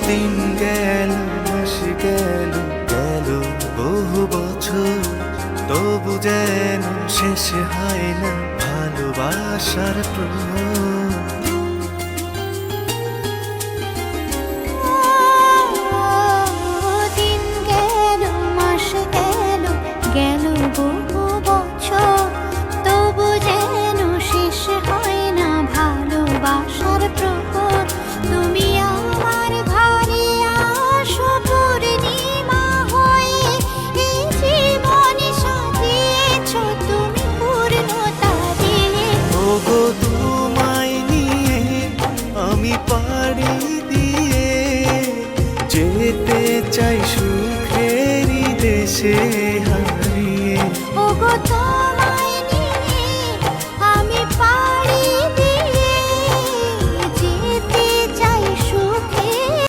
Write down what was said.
দিন গেল, মাস গেল, গেল বহু বছর, তবু যেন শেষ হয় না ভালোবাসার প্রহর। দিন গেল, মাস গেল, গেল বহু বছর, তবু যেন শেষ হয় না ভালোবাসার প্রহর। তুমি আমার ঘরে আসো পূর্ণিমা হয়ে, এই জীবনে সাজিয়েছ তুমি পূর্ণতা দিয়ে। ওগো তোমায় নিয়ে আমি পাড়ি দিয়ে যেতে চাই সুখেরই দেশে।